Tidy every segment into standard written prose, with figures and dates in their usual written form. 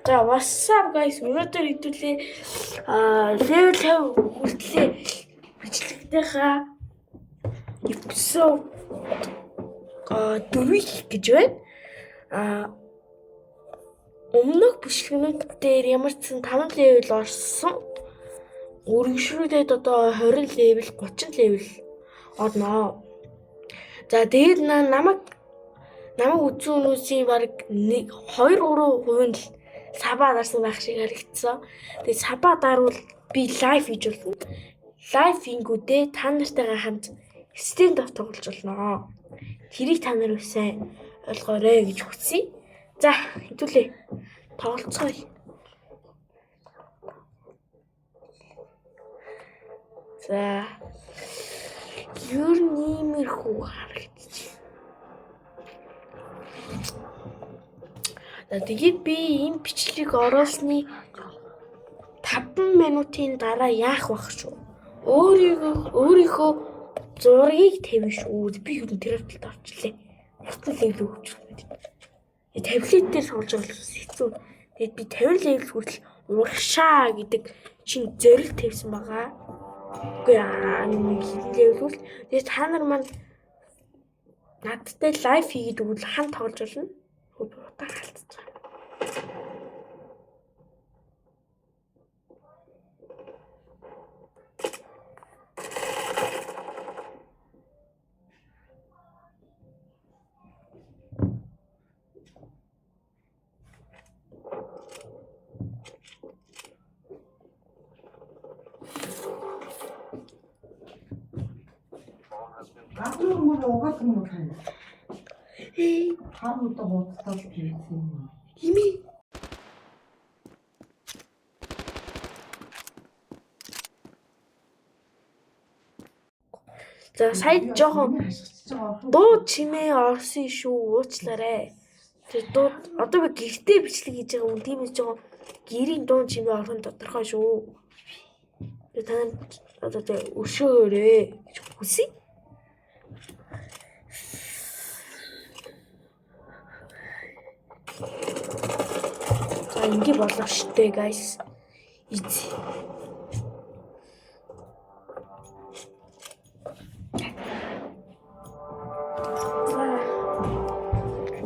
За what's up guys? Өнөөдөр хэдүүлээ level 50 хүртлээ бичлэгтийнхаа episode 4 хийх гэж байна. Өмнөх бичлэгнүүд дээр ямар ч 5 level орсон. Үргэлжлүүлээд одоо 20 level, 30 level орно. За тэгээд намайг үзсэн хүмүүсийн баг 2-3% нь сабаа дарсан байх шиг харагдсан. Тэгээд сабаа дарвал би лайв хийж болно. Лайв хийгүүдээ та нартайгаа хамт stand up тоглож болно. Тэрийг та нар сайн ойлгоорой гэж хүсье. За, хэдүүлээ. Тоглоцгоё. За. Юу нэмэрхүү харагдчих. Тэгээд би энэ бичлэг оруулсны 5 минутын дараа яах вэ шүү? Өөрийнхөө зургийг тавина шүү. Би юу тэрэлд орчлээ. Хатал level өгч. Таблет дээр суулж байгаа хэцүү. Тэгээд би 50 level хүртэл урагшаа гэдэг чинь зориг тавьсан байгаа. Үгүй level хүртэл. Тэгээд та нар маань надтай лайв хийгээд өгвөл хамт тоглож болно. Удаа халтцгаа. Хамтдаа бодлоо хийсэн юм. Ими. За сая жоохон дуу чимээ орсон шүү, уучлаарай. Тэр дуу одоо би гэртээ бичлэг хийж байгаа юм. Тиймээс жоохон гэрийн дуу чимээ орхон тодорхой шүү. Тэгээд та одоо өшөөрэй гэж хүсье. Ингээ болоо штэ guys. Easy.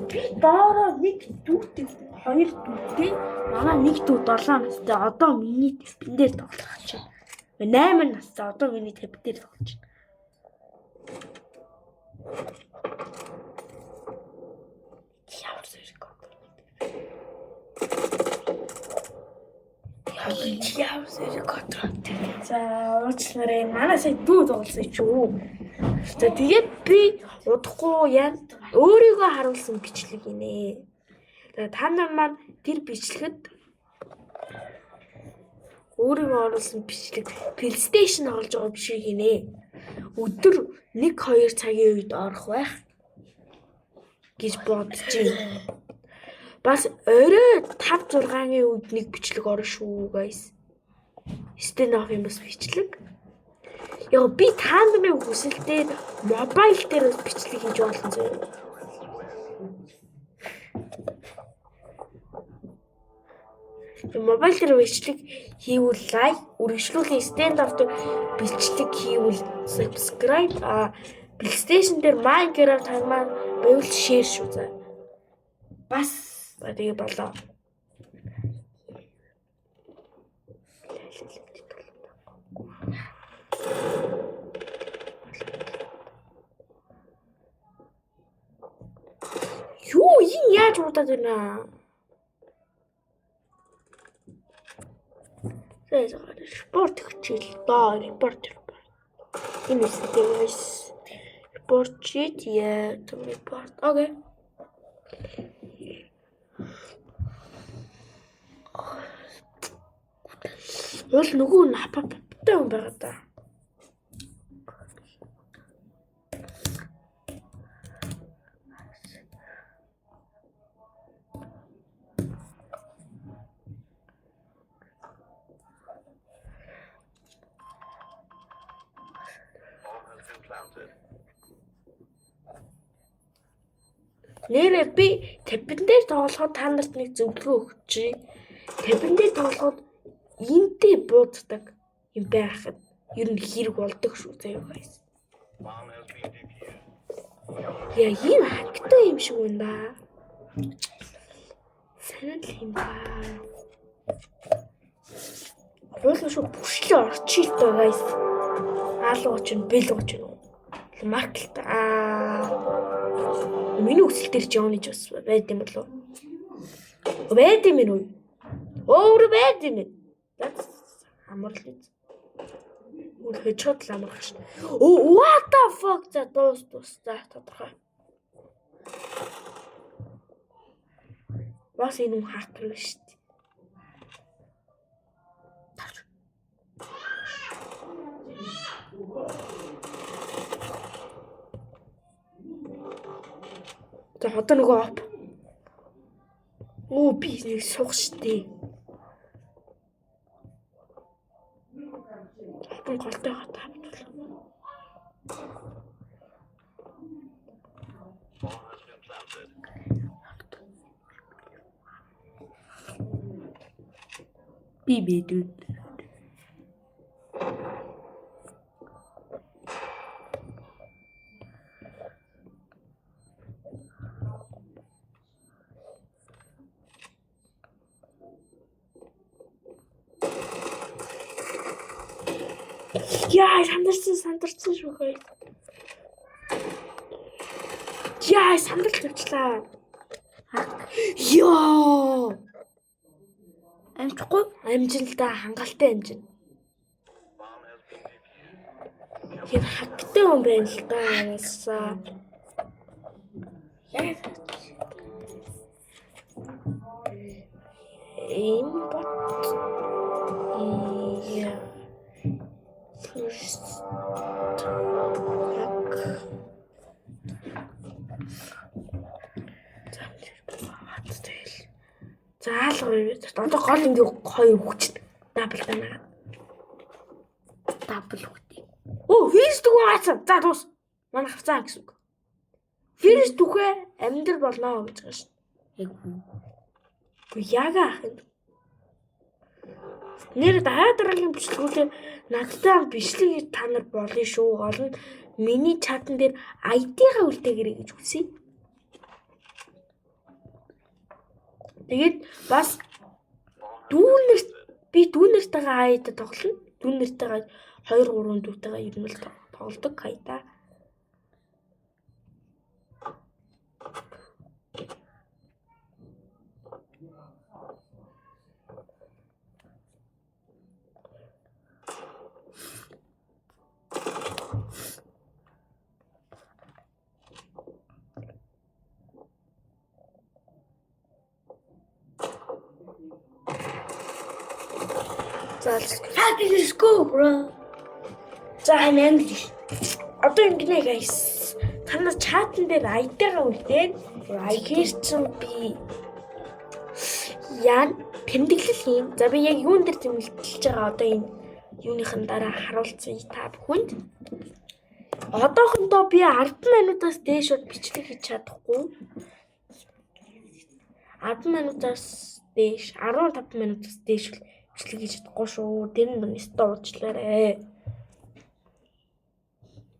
Би дараа нэг дүүтэй 2 дүүтэй манай нэг дүү 7 настай одоо миний тэвтэн дээр тоглох гэж байна. 8 настай одоо миний тэвтэн дээр тоглож байна. За уучлаарай. Манай сая дүү тоглосон шүү. Тэгээд би удахгүй өөрийгөө харуулсан бичлэг гинэ. Тэгээд та нар маань тэр бичлэгэд өөрийгөө оруулсан бичлэг PlayStation олж байгаа бичлэг гинэ. Өдөр 1-2 цагийн үед орох байх гэж бодож байна. Бас орой 5-6-гийн үед нэг бичлэг орно шүү guys. Stand up юм бас бичлэг. Яа би та нарын хүсэлтээр мобайл дээр бас бичлэг хийж болно зөө. Мобайл дээр бичлэг хийвэл лайк, үргэлжлүүлэн stand up дээр бичлэг хийвэл subscribe, PlayStation дээр Minecraft хамаа байвал share шүү заа. Бас тэгээ болоо. Юу энэ яаж удаад байна? Зэрэг спорт хичээл доо репорт. Энэ үстэй report sheet to report. Okay. Бол нөгөө напаптай юм байгаа да. Нэрээ би 50 дээр тоглоход та нарт нэг зөвлөгөө өгч. Тавиндээ тоглоход энтэй бууддаг юм байхад ер нь хэрэг болдог шүү заяа guys. Яа ийм хаттай юм шиг байна да. Санал юм ба. Хойлоо шүү бүшлээ орчих л доо guys. Аалгууч нь бэлгууч нь. Маркл миний өсөл дээр Johnny Joss байд юм болов. Байд юм уу? Өөр байд юм. Амарлаа. Үл хэчод л амарч. Oh what the fuck за дуус за тодорхой. Бас энэ хакер шүү дээ. За одоо нөгөө оп. Оо би нэг суух штэ. Хатан голтой хата. Би бэдүү. Яа, сандарсан шүү хөөе. Яа, сандарч авчлаа. Ёо. Амжихгүй? Амжилтаа хангалттай амжина. Тэр хаттай юм байна л да. Яасаа. Ийм бот. Яа. Заалгав. Одоо гол ингээ хоёр хүчтэй дабл байна. Дабл хүчтэй. Оо, фирс дүүгээ гацсан. За дуус. Манай хавцаа гэсэн үг. Фирс дүүгээ амьдрал болно гэж байгаа шин. Яг үү. Яга ах юм. Нэр дараагийн бичлэгүүдэд надтай бичлэг та нар болно шүү. Гол нь миний чатан дээр ID-га үлдээгээрэй гэж хүсье. Тэгээд бас дүүнэртэйгээ ID тоглоно. Дүүнэртэйгээ 2 3 дүүтэйгээ ер нь л тоглодог хайта. Let's go, bro. За English. Одоо ингэнэ guys. Танаа чатан дээр ID-га үлдээд ID-чин би яа тэмдэглэл юм. За би яг юун дээр тэмдэглэж байгаа одоо энэ юуныхан дараа харуулцсан та бүхэнд. Одоохондоо би 10 минутаас дээш бичлэг хийж чадахгүй. 10 минутаас дээш 15 минутаас дээш бичлэг хийж чадахгүй шүү. Тэр нь өстө уучлаарай.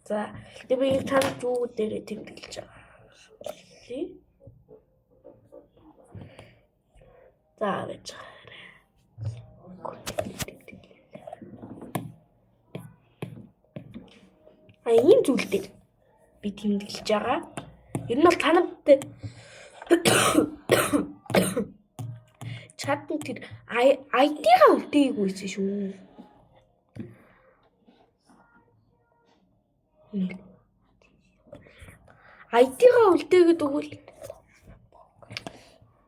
За би танд юу дээр тэмдэглэж байгаа. За гэж байгаа. Ийм зүйл дээр би тэмдэглэж байгаа. Ер нь бол танад чатан тэр ID-га үлдээгүйсэн шүү. ID-га үлдээгээд өгвөл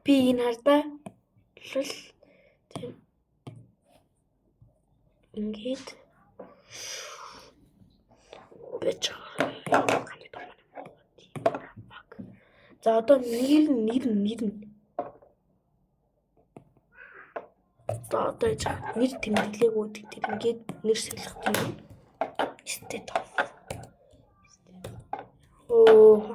би энэ хардаа л тийм ингээд бэж байгаа. За одоо нэр за одоо нэр тэмдэглээгүү гэдэг ингээд нэр солих юм. Стэт. Оо.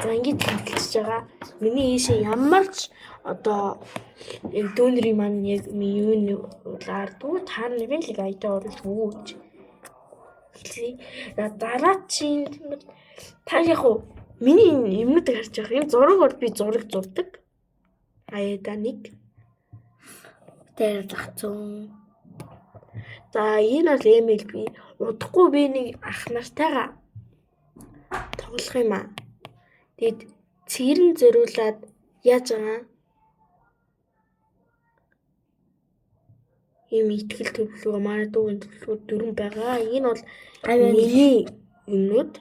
За ингэж хэлчихэж байгаа. Миний ийшээ ямар ч одоо яг дүүнэрийн маань яг юуны улаардгүй та нарын л айдаа оруулж өгөөч. Хэлээ. Дараачийн та яг уу миний юмнуудыг харж байгаа. Энэ зураг бол би зураг зурдаг. Аяда нэг. Тэр зацсан. За энэ бол эмэйл би удахгүй би нэг ах нартайгаа тоглох юм аа. Тэгэд цэрэн зориулаад яаж байгаа? Ийм итгэл төлөвлөгөө манай дүүгийн төлөвлөгөө дөрвөн байгаа. Энэ бол миний юмнууд.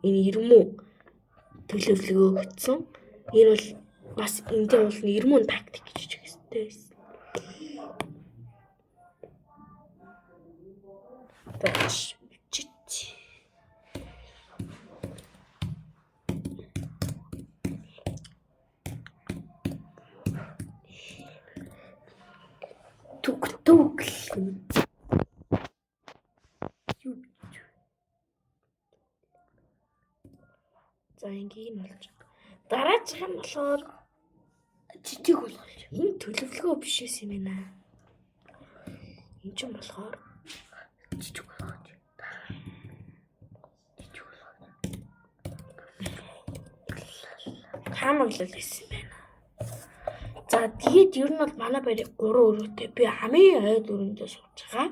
Энэ ирмүү төлөвлөгөө өгсөн. Энэ бол бас энэтэй бол ирмүү тактик гэж хэлж байгаа. Бач чит. Тук. За ингийн болж. Дараачих нь болохоор жижиг болгож. Энэ төлөвлөгөө биш юм байна. Энэ ч юм болохоор жижиг болгож. Хамаглал гэсэн юм байна. За тэгээд ер нь бол манай барь 3 өрөөтэй. Би хамгийн ойд өрөөндөө сууж байгаа.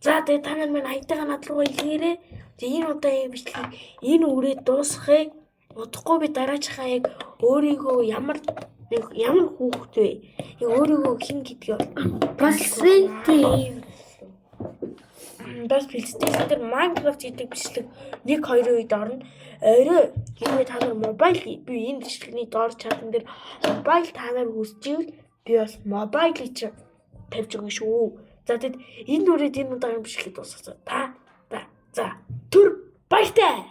За тэгээд та нар минь хайтайгаа над руу илгээрээ. Тэгээд энэ удаа юм бичлэг энэ үрээ дуусгахыг удахгүй би дараачихаа яг өөрийгөө ямар хүүхэд вэ? Яг өөрийгөө хэн гэдгийг бас бэлтгэл дээр Minecraft гэдэг бичлэг 1-2 үед орно. Орой хэрвээ та нар мобайл би энэ бичлэгний доор чатан дээр мобайл та нар хүсчихвэл би бас мобайлыг ч тавьж өгнө шүү. За тэгэд энэ үрээд энэ удаагийн бичлэгийг дуусгацгаа. За төр баяртай.